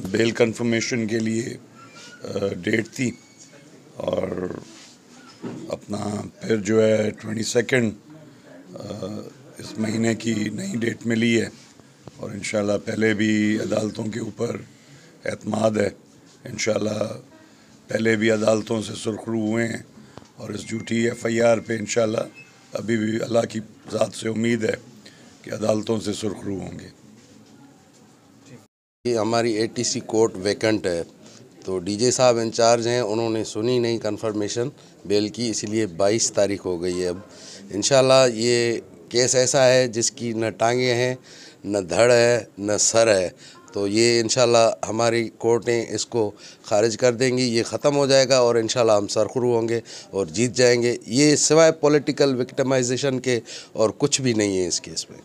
Bell confirmation के लिए date थी और अपना फिर जो है 22 इस महीने की नई डेट मिली है और इंशाल्लाह पहले भी अदालतों के ऊपर एतमाद है। इंशाल्लाह पहले भी अदालतों से सुरखरू हुए हैं और इस झूठी FIR पे इंशाल्लाह अभी भी अल्लाह की ज़ात से उम्मीद है कि अदालतों से सुरखरू होंगे। ये हमारी ATC कोर्ट वैकेंट है, तो DJ साहब इंचार्ज हैं, उन्होंने सुनी नहीं कंफर्मेशन बेल की, इसलिए 22 तारीख हो गई है। अब इंशाल्लाह ये केस ऐसा है जिसकी न टांगे हैं, न धड़ है, न सर है, तो ये इंशाल्लाह हमारी कोर्टें इसको खारिज कर देंगी, ये ख़त्म हो जाएगा और इंशाल्लाह हम सरखुरू होंगे और जीत जाएंगे। ये सिवाय पॉलिटिकल विक्टिमाइजेशन के और कुछ भी नहीं है इस केस में।